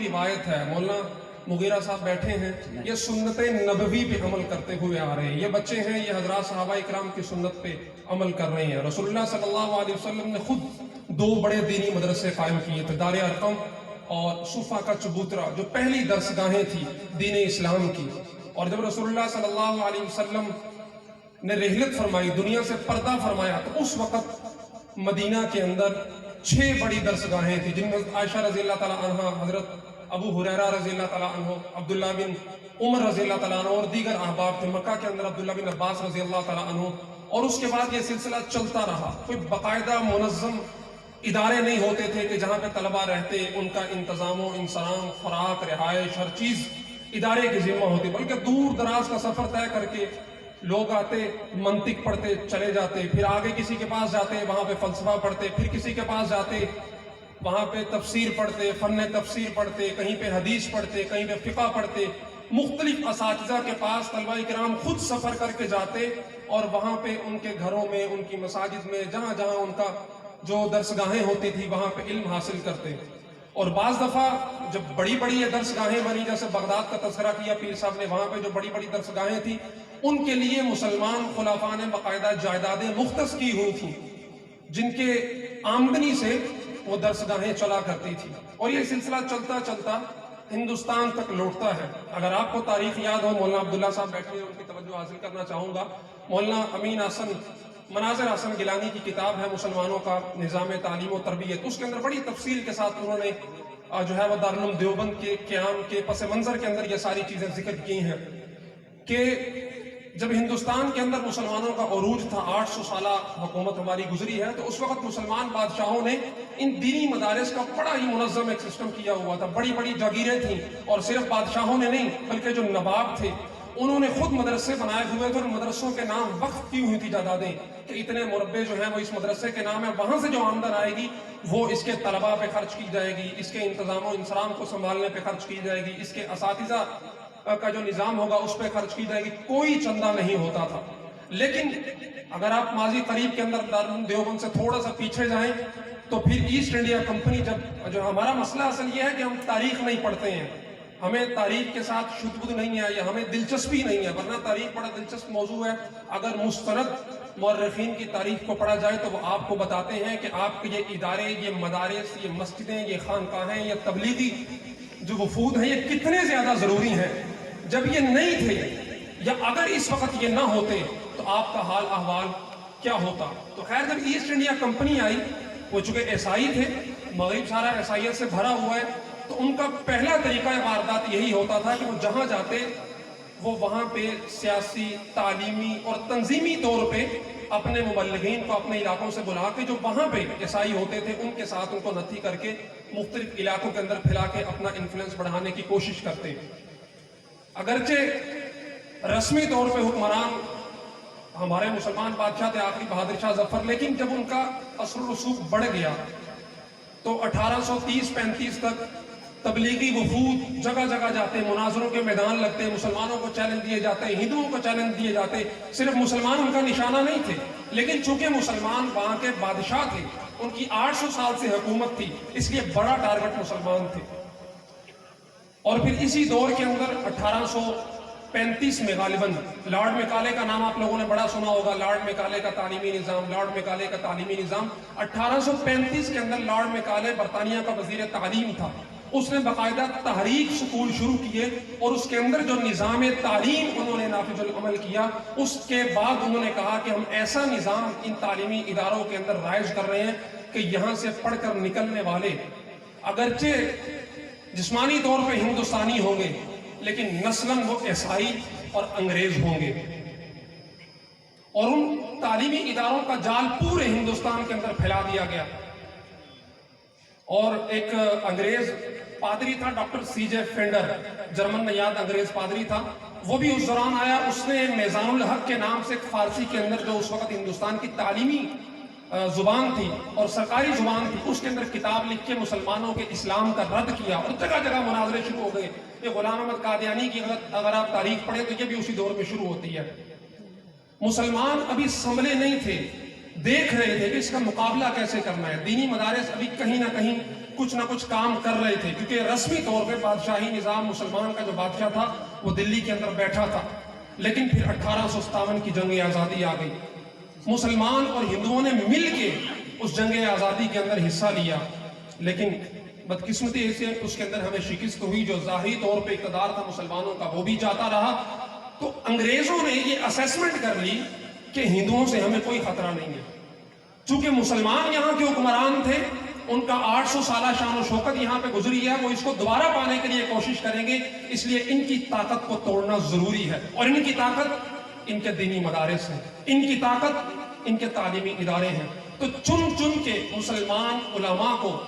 روایت ہے، مولانا مغیرہ صاحب بیٹھے ہیں، یہ سنت نبوی پہ عمل کرتے ہوئے آ رہے ہیں، یہ بچے ہیں، یہ حضرات صحابہ اکرام کی سنت پہ عمل کر رہے ہیں۔ رسول اللہ صلی اللہ علیہ وسلم نے خود 2 بڑے دینی مدرسے قائم کیے تھے، دار ارقم اور صوفہ کا چبوترا، جو پہلی درسگاہیں تھی دین اسلام کی۔ اور جب رسول اللہ صلی اللہ علیہ وسلم نے رحلت فرمائی، دنیا سے پردہ فرمایا، تو اس وقت مدینہ کے اندر 6 بڑی درسگاہیں تھیں، جن میں عائشہ رضی اللہ تعالیٰ عنہ، حضرت ابو ہریرہ رضی اللہ تعالیٰ عنہ، عبداللہ بن عمر رضی اللہ تعالیٰ عنہ اور دیگر احباب تھے۔ مکہ کے اندر عبداللہ بن عباس رضی اللہ تعالیٰ عنہ، اور اس کے بعد یہ سلسلہ چلتا رہا۔ کوئی باقاعدہ منظم ادارے نہیں ہوتے تھے کہ جہاں پہ طلبہ رہتے، ان کا انتظام و انصرام، خوراک، رہائش، ہر چیز ادارے کی ذمہ ہوتی، بلکہ دور دراز کا سفر طے کر کے لوگ آتے، منطق پڑھتے چلے جاتے، پھر آگے کسی کے پاس جاتے، وہاں پہ فلسفہ پڑھتے، پھر کسی کے پاس جاتے، وہاں پہ تفسیر پڑھتے، فن تفسیر پڑھتے، کہیں پہ حدیث پڑھتے، کہیں پہ فقہ پڑھتے۔ مختلف اساتذہ کے پاس طلبہ کرام خود سفر کر کے جاتے، اور وہاں پہ ان کے گھروں میں، ان کی مساجد میں، جہاں جہاں ان کا جو درسگاہیں ہوتی تھی، وہاں پہ علم حاصل کرتے۔ اور بعض دفعہ جب بڑی بڑی یہ درسگاہیں بنی، جیسے بغداد کا تذکرہ کیا پیر صاحب نے، وہاں پہ جو بڑی بڑی درسگاہیں تھیں، ان کے لیے مسلمان خلفاء نے باقاعدہ جائیدادیں مختص کی ہوئی تھیں، جن کے آمدنی سے وہ درسگاہیں چلا کرتی تھی۔ اور یہ سلسلہ چلتا چلتا ہندوستان تک لوٹتا ہے۔ اگر آپ کو تاریخ یاد ہو، مولانا عبداللہ صاحب بیٹھے ہیں، ان کی توجہ حاصل کرنا چاہوں گا۔ مولانا امین حسن مناظر حسن گیلانی کی کتاب ہے مسلمانوں کا نظام تعلیم و تربیت، اس کے اندر بڑی تفصیل کے ساتھ انہوں نے جو ہے وہ دارالعلوم دیوبند کے قیام کے پس منظر کے اندر یہ ساری چیزیں ذکر کی ہیں کہ جب ہندوستان کے اندر مسلمانوں کا عروج تھا، 800 سالہ حکومت ہماری گزری ہے، تو اس وقت مسلمان بادشاہوں نے ان دینی مدارس کا بڑا ہی منظم ایک سسٹم کیا ہوا تھا۔ بڑی بڑی جاگیریں تھیں، اور صرف بادشاہوں نے نہیں بلکہ جو نواب تھے انہوں نے خود مدرسے بنائے ہوئے تھے، اور مدرسوں کے نام وقف کی ہوئی تھی جائیدادیں کہ اتنے مربع جو ہیں وہ اس مدرسے کے نام ہے، وہاں سے جو آمدن آئے گی وہ اس کے طلباء پہ خرچ کی جائے گی، اس کے انتظام و انصرام کو سنبھالنے پہ خرچ کی جائے گی، اس کے اساتذہ کا جو نظام ہوگا اس پہ خرچ کی جائے گی۔ کوئی چندہ نہیں ہوتا تھا۔ لیکن اگر آپ ماضی قریب کے اندر دارالعلوم دیوبند سے تھوڑا سا پیچھے جائیں تو پھر ایسٹ انڈیا کمپنی جو ہمارا مسئلہ اصل یہ ہے کہ ہم تاریخ نہیں پڑھتے ہیں، ہمیں تاریخ کے ساتھ شد بدھ نہیں ہے، یا ہمیں دلچسپی نہیں ہے، ورنہ تاریخ بڑا دلچسپ موضوع ہے۔ اگر مستند مورخین کی تاریخ کو پڑھا جائے تو وہ آپ کو بتاتے ہیں کہ آپ کے یہ ادارے، یہ مدارس، یہ مسجدیں، یہ خانقاہیں، یہ تبلیغی جو وفود ہیں، یہ کتنے زیادہ ضروری ہیں۔ جب یہ نہیں تھے، یا اگر اس وقت یہ نہ ہوتے تو آپ کا حال احوال کیا ہوتا؟ تو خیر، جب ایسٹ انڈیا کمپنی آئی، وہ چونکہ عیسائی تھے، مغرب سارا عیسائیت سے بھرا ہوا ہے، تو ان کا پہلا طریقہ واردات یہی ہوتا تھا کہ وہ جہاں جاتے وہ وہاں پہ سیاسی، تعلیمی اور تنظیمی طور پہ اپنے مبلغین کو اپنے علاقوں سے بلا کے، جو وہاں پہ عیسائی ہوتے تھے، ان کے ساتھ ان کو نتھی کر کے مختلف علاقوں کے اندر پھیلا کے اپنا انفلوئنس بڑھانے کی کوشش کرتے۔ اگرچہ رسمی طور پہ حکمران ہمارے مسلمان بادشاہ تھے آخری بہادر شاہ ظفر، لیکن جب ان کا اثر و رسوخ بڑھ گیا تو 1830-35 تک تبلیغی وفود جگہ جگہ جاتے، مناظروں کے میدان لگتے، مسلمانوں کو چیلنج دیے جاتے، ہندوؤں کو چیلنج دیے جاتے۔ صرف مسلمان ان کا نشانہ نہیں تھے، لیکن چونکہ مسلمان وہاں کے بادشاہ تھے، ان کی 800 سال سے حکومت تھی، اس لیے بڑا ٹارگٹ مسلمان تھے۔ اور پھر اسی دور کے اندر 1835 میں غالباً لارڈ میکالے کا نام آپ لوگوں نے بڑا سنا ہوگا، لارڈ میکالے کا تعلیمی نظام، لارڈ میکالے کا تعلیمی نظام۔ 1835 کے اندر لارڈ میکالے برطانیہ کا وزیر تعلیم تھا، اس نے باقاعدہ تحریک سکول شروع کیے، اور اس کے اندر جو نظام تعلیم انہوں نے نافذ العمل کیا، اس کے بعد انہوں نے کہا کہ ہم ایسا نظام ان تعلیمی اداروں کے اندر رائج کر رہے ہیں کہ یہاں سے پڑھ کر نکلنے والے اگرچہ جسمانی طور پہ ہندوستانی ہوں گے، لیکن نسلاً وہ عیسائی اور انگریز ہوں گے۔ اور ان تعلیمی اداروں کا جال پورے ہندوستان کے اندر پھیلا دیا گیا۔ اور ایک انگریز پادری تھا، ڈاکٹر سی جے فینڈر، جرمن نژاد انگریز پادری تھا، وہ بھی اس دوران آیا۔ اس نے میزان الحق کے نام سے ایک فارسی کے اندر جو اس وقت ہندوستان کی تعلیمی زبان تھی اور سرکاری زبان تھی، اس کے اندر کتاب لکھ کے مسلمانوں کے اسلام کا رد کیا، اور جگہ جگہ مناظرے شروع ہو گئے۔ یہ غلام احمد قادیانی کی اگر آپ تاریخ پڑھیں تو یہ بھی اسی دور میں شروع ہوتی ہے۔ مسلمان ابھی سنبھلے نہیں تھے، دیکھ رہے تھے کہ اس کا مقابلہ کیسے کرنا ہے۔ دینی مدارس ابھی کہیں نہ کہیں کچھ نہ کچھ کام کر رہے تھے، کیونکہ رسمی طور پہ بادشاہی نظام مسلمان کا جو بادشاہ تھا وہ دلی کے اندر بیٹھا تھا، لیکن پھر 1857 کی جنگ آزادی آ گئی، مسلمان اور ہندوؤں نے مل کے اس جنگ آزادی کے اندر حصہ لیا، لیکن بدقسمتی سے اس کے اندر ہمیں شکست ہوئی، جو ظاہری طور پہ اقتدار تھا مسلمانوں کا وہ بھی جاتا رہا۔ تو انگریزوں نے یہ اسیسمنٹ کر لی کہ ہندوؤں سے ہمیں کوئی خطرہ نہیں ہے، چونکہ مسلمان یہاں کے حکمران تھے، ان کا 800 سالہ شان و شوکت یہاں پہ گزری ہے، وہ اس کو دوبارہ پانے کے لیے کوشش کریں گے، اس لیے ان کی طاقت کو توڑنا ضروری ہے، اور ان کی طاقت ان کے دینی مدارس ہیں، ان کی طاقت ان کے تعلیمی ادارے ہیں۔ تو چن چن کے مسلمان علماء کو